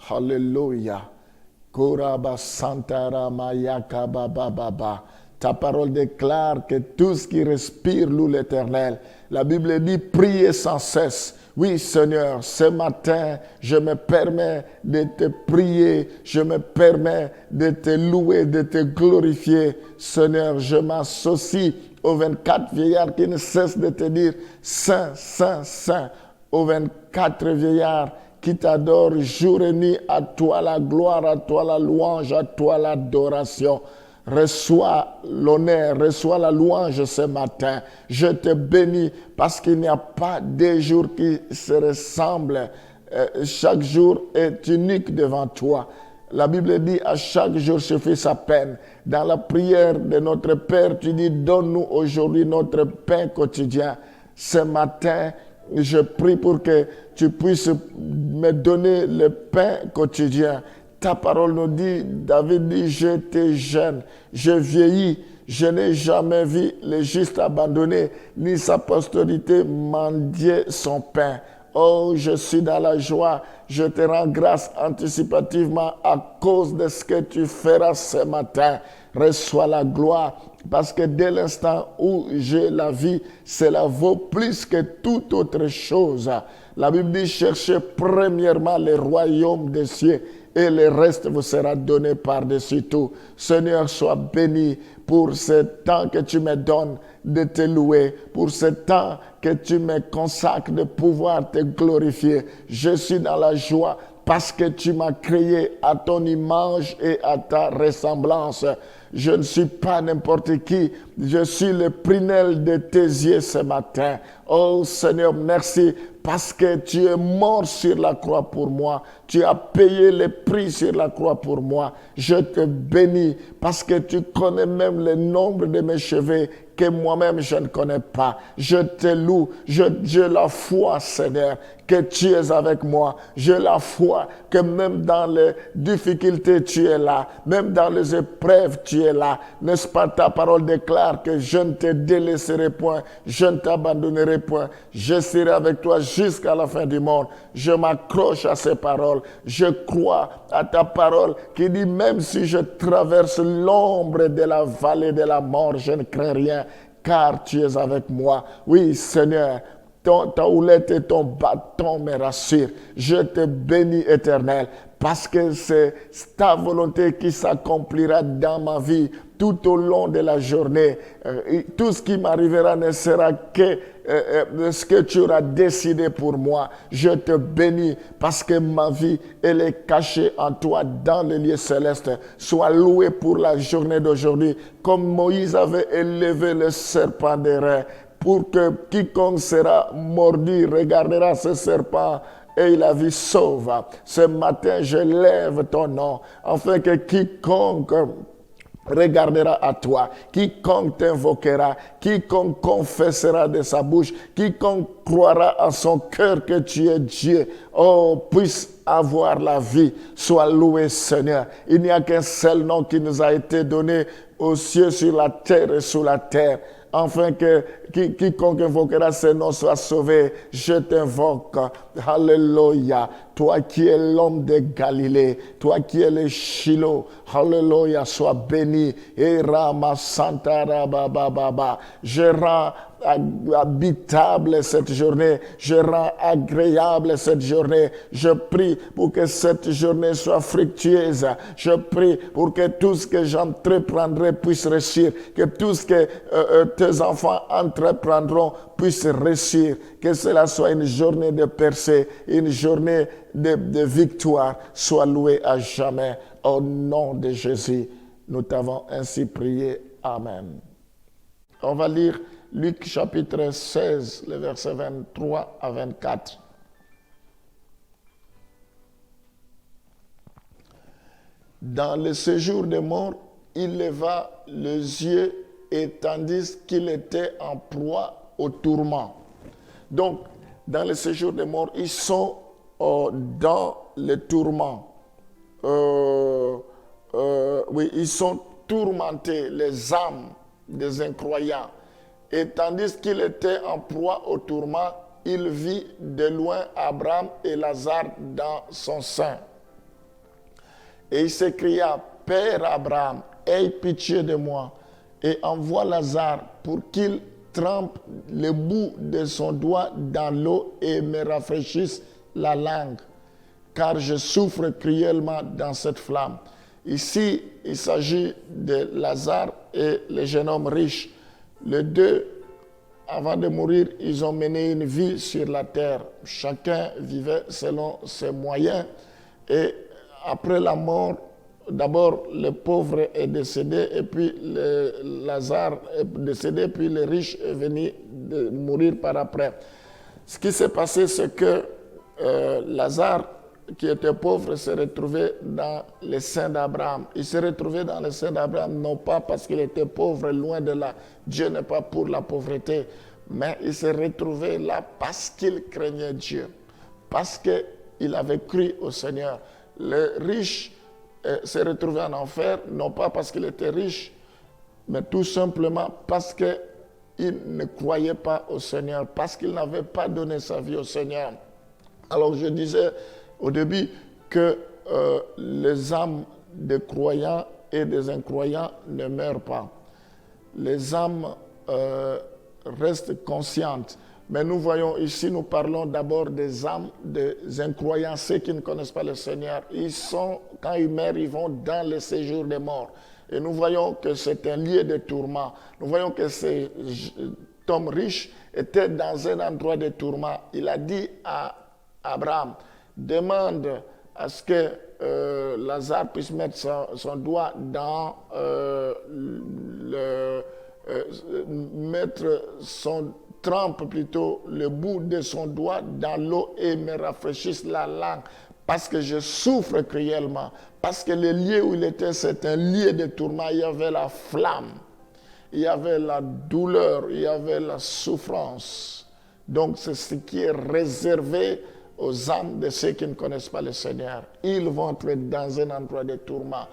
Alléluia. Koraba Santara Mayaka Baba Baba. Ta parole déclare que tout ce qui respire loue l'Éternel. La Bible dit priez sans cesse. Oui, Seigneur, ce matin, je me permets de te prier, je me permets de te louer, de te glorifier. Seigneur, je m'associe aux 24 vieillards qui ne cessent de te dire Saint, Saint, Saint. Aux 24 vieillards qui t'adorent jour et nuit. À toi la gloire, à toi la louange, à toi l'adoration. Reçois l'honneur, reçois la louange ce matin. Je te bénis parce qu'il n'y a pas des jours qui se ressemblent. Chaque jour est unique devant toi. La Bible dit à chaque jour suffit sa peine. Dans la prière de notre Père, tu dis donne-nous aujourd'hui notre pain quotidien. Ce matin, je prie pour que tu puisses me donner le pain quotidien. Ta parole nous dit, David dit, j'étais jeune, je vieillis, je n'ai jamais vu le juste abandonné, ni sa postérité mendier son pain. Oh, je suis dans la joie, je te rends grâce anticipativement à cause de ce que tu feras ce matin. Reçois la gloire, parce que dès l'instant où j'ai la vie, cela vaut plus que toute autre chose. La Bible dit, cherchez premièrement le royaume des cieux et le reste vous sera donné par-dessus tout. Seigneur, sois béni pour ce temps que tu me donnes de te louer, pour ce temps que tu me consacres de pouvoir te glorifier. Je suis dans la joie parce que tu m'as créé à ton image et à ta ressemblance. Je ne suis pas n'importe qui, je suis le prunelle de tes yeux ce matin. Oh Seigneur, merci parce que tu es mort sur la croix pour moi. Tu as payé le prix sur la croix pour moi. Je te bénis parce que tu connais même le nombre de mes cheveux que moi-même je ne connais pas. Je te loue, j'ai la foi, Seigneur, que tu es avec moi. J'ai la foi que même dans les difficultés, tu es là. Même dans les épreuves, tu es là. N'est-ce pas, ta parole déclare que je ne te délaisserai point, je ne t'abandonnerai point. Je serai avec toi jusqu'à la fin du monde. Je m'accroche à ces paroles. Je crois à ta parole qui dit, même si je traverse l'ombre de la vallée de la mort, je ne crains rien, car tu es avec moi. Oui, Seigneur, ta houlette et ton bâton me rassurent. Je te bénis, Éternel, parce que c'est ta volonté qui s'accomplira dans ma vie tout au long de la journée. Tout ce qui m'arrivera ne sera que ce que tu auras décidé pour moi. Je te bénis parce que ma vie, elle est cachée en toi dans les lieux célestes. Sois loué pour la journée d'aujourd'hui, comme Moïse avait élevé le serpent des reins, pour que quiconque sera mordu regardera ce serpent et la vie sauve. Ce matin, je lève ton nom, afin que quiconque regardera à toi, quiconque t'invoquera, quiconque confessera de sa bouche, quiconque croira à son cœur que tu es Dieu, oh, puisse avoir la vie. Sois loué, Seigneur. Il n'y a qu'un seul nom qui nous a été donné aux cieux, sur la terre et sous la terre, afin que quiconque invoquera ce nom soit sauvé. Je t'invoque. Alléluia. Toi qui es l'homme de Galilée, toi qui es le Shiloh, alléluia, sois béni. Et Rama Santa Baba. Je rends habitable cette journée, je rends agréable cette journée. Je prie pour que cette journée soit fructueuse. Je prie pour que tout ce que j'entreprendrai puisse réussir, que tout ce que tes enfants entreprendront puisse réussir, que cela soit une journée de percée, une journée de victoire. Sois loué à jamais. Au nom de Jésus, nous t'avons ainsi prié. Amen. On va lire Luc chapitre 16, les versets 23 à 24. Dans le séjour des morts, il leva les yeux et tandis qu'il était en proie au tourment. Donc, dans le séjour des morts, ils sont dans le tourment. Oui, ils sont tourmentés, les âmes des incroyants. Et tandis qu'il était en proie au tourment, il vit de loin Abraham et Lazare dans son sein. Et il s'écria, Père Abraham, aie pitié de moi et envoie Lazare pour qu'il trempe le bout de son doigt dans l'eau et me rafraîchisse la langue, car je souffre cruellement dans cette flamme. Ici, il s'agit de Lazare et le jeune homme riche. Les deux, avant de mourir, ils ont mené une vie sur la terre. Chacun vivait selon ses moyens. Et après la mort, d'abord le pauvre est décédé, et puis Lazare est décédé, puis le riche est venu de mourir par après. Ce qui s'est passé, c'est que Lazare, qui était pauvre, s'est retrouvé dans les seins d'Abraham. Il s'est retrouvé dans les seins d'Abraham, non pas parce qu'il était pauvre, loin de là. Dieu n'est pas pour la pauvreté, mais il s'est retrouvé là parce qu'il craignait Dieu, parce qu'il avait cru au Seigneur. Le riche s'est retrouvé en enfer, non pas parce qu'il était riche, mais tout simplement parce qu'il ne croyait pas au Seigneur, parce qu'il n'avait pas donné sa vie au Seigneur. Alors je disais au début que les âmes des croyants et des incroyants ne meurent pas. Les âmes restent conscientes. Mais nous voyons ici, nous parlons d'abord des âmes des incroyants, ceux qui ne connaissent pas le Seigneur. Quand ils meurent, ils vont dans le séjour des morts. Et nous voyons que c'est un lieu de tourment. Nous voyons que cet homme riche était dans un endroit de tourment. Il a dit à Abraham, demande à ce que Lazare puisse mettre son doigt dans trempe plutôt le bout de son doigt dans l'eau et me rafraîchisse la langue, parce que je souffre cruellement, parce que le lieu où il était, c'est un lieu de tourment. Il y avait la flamme, il y avait la douleur, il y avait la souffrance. Donc c'est ce qui est réservé aux âmes de ceux qui ne connaissent pas le Seigneur. Ils vont être dans un endroit de tourment.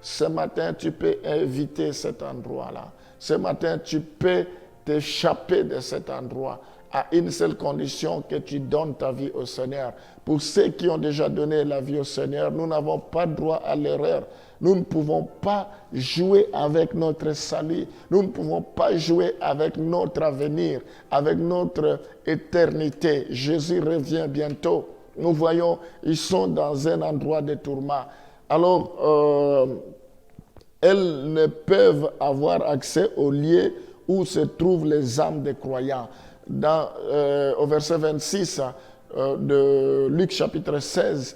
Ce matin, tu peux éviter cet endroit-là. Ce matin, tu peux t'échapper de cet endroit à une seule condition, que tu donnes ta vie au Seigneur. Pour ceux qui ont déjà donné la vie au Seigneur, nous n'avons pas droit à l'erreur. Nous ne pouvons pas jouer avec notre salut. Nous ne pouvons pas jouer avec notre avenir, avec notre éternité. Jésus revient bientôt. Nous voyons, ils sont dans un endroit de tourment. Alors, elles ne peuvent avoir accès au lieu où se trouvent les âmes des croyants. Au verset 26 de Luc chapitre 16,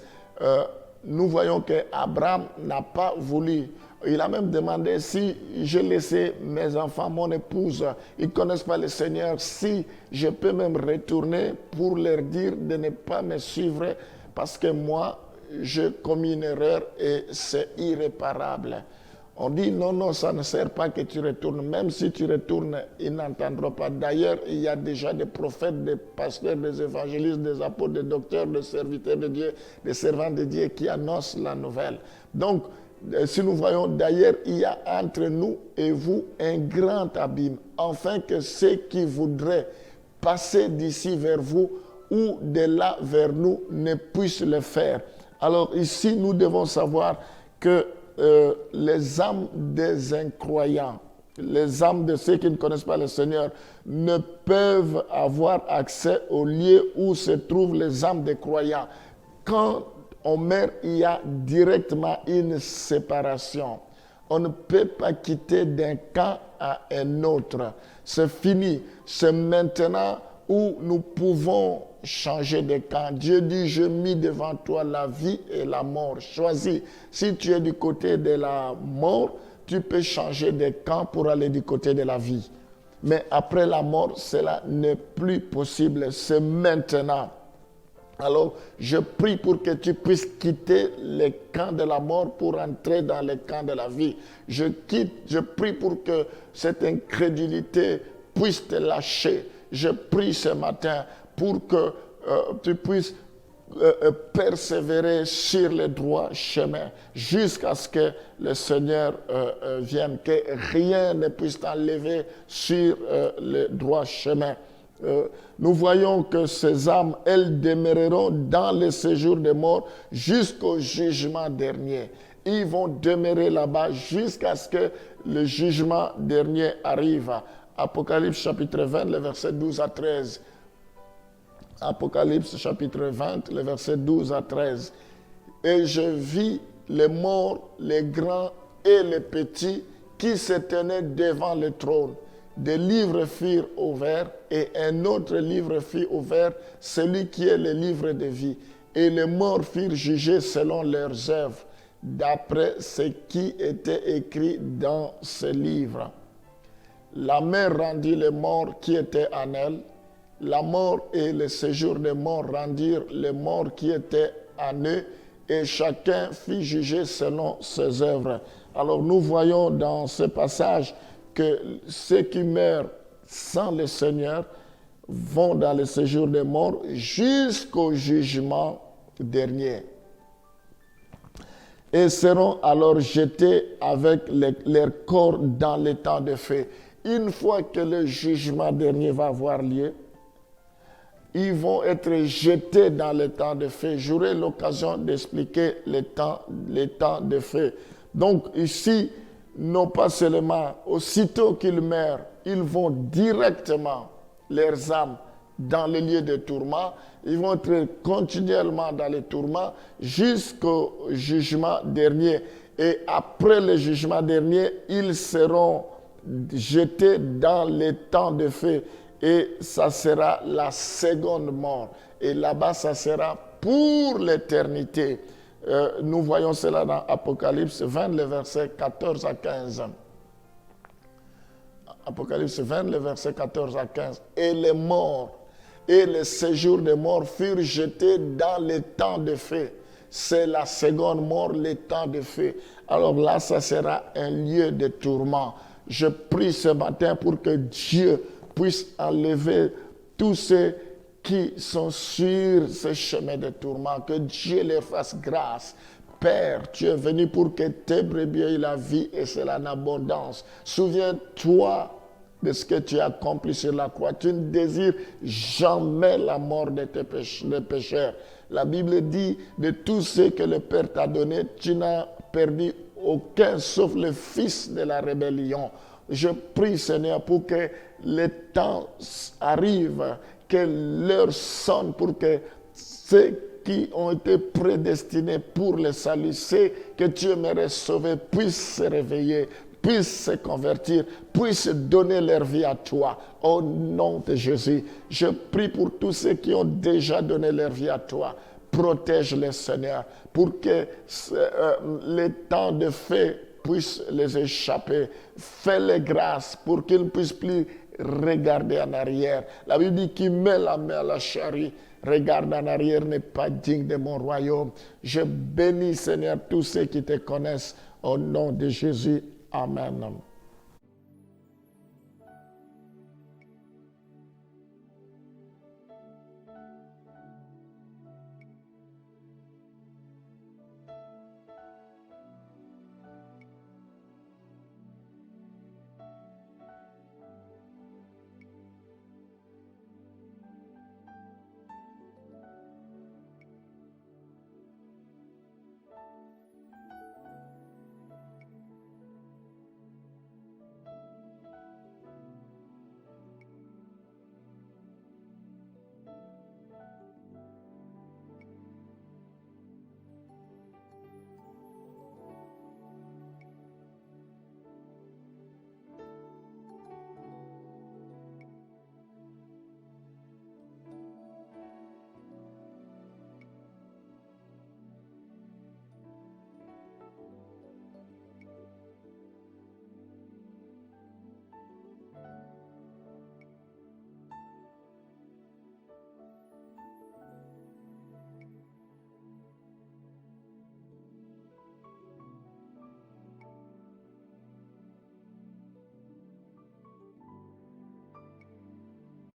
nous voyons qu'Abraham n'a pas voulu. Il a même demandé, si je laissais mes enfants, mon épouse, ils ne connaissent pas le Seigneur, si je peux même retourner pour leur dire de ne pas me suivre, parce que moi, j'ai commis une erreur et c'est irréparable. On dit non, ça ne sert pas que tu retournes. Même si tu retournes, ils n'entendront pas. D'ailleurs, il y a déjà des prophètes, des pasteurs, des évangélistes, des apôtres, des docteurs, des serviteurs de Dieu, des servants de Dieu qui annoncent la nouvelle. Donc, si nous voyons, d'ailleurs, il y a entre nous et vous un grand abîme, afin que ceux qui voudraient passer d'ici vers vous ou de là vers nous ne puissent le faire. Alors ici, nous devons savoir que les âmes des incroyants, les âmes de ceux qui ne connaissent pas le Seigneur, ne peuvent avoir accès au lieu où se trouvent les âmes des croyants. Quand on meurt, il y a directement une séparation. On ne peut pas quitter d'un camp à un autre. C'est fini. C'est maintenant où nous pouvons changer de camp. Dieu dit, je mis devant toi la vie et la mort. Choisis. Si tu es du côté de la mort, tu peux changer de camp pour aller du côté de la vie. Mais après la mort, cela n'est plus possible. C'est maintenant. Alors, je prie pour que tu puisses quitter le camp de la mort pour entrer dans le camp de la vie. Je prie pour que cette incrédulité puisse te lâcher. Je prie ce matin pour que tu puisses persévérer sur le droit chemin jusqu'à ce que le Seigneur vienne, que rien ne puisse t'enlever sur le droit chemin. Nous voyons que ces âmes, elles demeureront dans le séjour des morts jusqu'au jugement dernier. Ils vont demeurer là-bas jusqu'à ce que le jugement dernier arrive. Apocalypse chapitre 20, le verset 12 à 13. Apocalypse chapitre 20, le verset 12 à 13. Et je vis les morts, les grands et les petits qui se tenaient devant le trône. Des livres furent ouverts et un autre livre fut ouvert, celui qui est le livre de vie. Et les morts furent jugés selon leurs œuvres, d'après ce qui était écrit dans ce livre. La mer rendit les morts qui étaient en elle. La mort et le séjour des morts rendirent les morts qui étaient en eux, et chacun fut jugé selon ses œuvres. Alors nous voyons dans ce passage que ceux qui meurent sans le Seigneur vont dans le séjour des morts jusqu'au jugement dernier. Et seront alors jetés avec leurs corps dans les temps de feu. Une fois que le jugement dernier va avoir lieu, ils vont être jetés dans le temps de feu. J'aurai l'occasion d'expliquer les temps de feu. Donc ici, non pas seulement, aussitôt qu'ils meurent, ils vont directement, leurs âmes, dans le lieu de tourment. Ils vont être continuellement dans les tourments jusqu'au jugement dernier. Et après le jugement dernier, ils seront jetés dans les temps de feu. Et ça sera la seconde mort. Et là-bas, ça sera pour l'éternité. Nous voyons cela dans Apocalypse 20, le verset 14 à 15. Apocalypse 20, le verset 14 à 15. Et les morts et le séjour des morts furent jetés dans les temps de feu. C'est la seconde mort, les temps de feu. Alors là, ça sera un lieu de tourment. Je prie ce matin pour que Dieu puisse enlever tous ceux qui sont sur ce chemin de tourment, que Dieu leur fasse grâce. Père, tu es venu pour que tes brebis aient la vie et cela en abondance. Souviens-toi de ce que tu as accompli sur la croix. Tu ne désires jamais la mort de tes pécheurs. La Bible dit, de tous ceux que le Père t'a donné, tu n'as perdu aucun sauf le fils de la rébellion. Je prie, Seigneur, pour que le temps arrive, que l'heure sonne, pour que ceux qui ont été prédestinés pour le salut, ceux que Dieu m'aurait sauvés, puissent se réveiller, puissent se convertir, puissent donner leur vie à toi. Au nom de Jésus, je prie pour tous ceux qui ont déjà donné leur vie à toi. Protège-les, Seigneur, pour que les temps de feu puissent les échapper. Fais-les grâce pour qu'ils ne puissent plus regarder en arrière. La Bible dit qu'il met la main à la charrue, regarde en arrière, n'est pas digne de mon royaume. Je bénis, Seigneur, tous ceux qui te connaissent. Au nom de Jésus. Amen.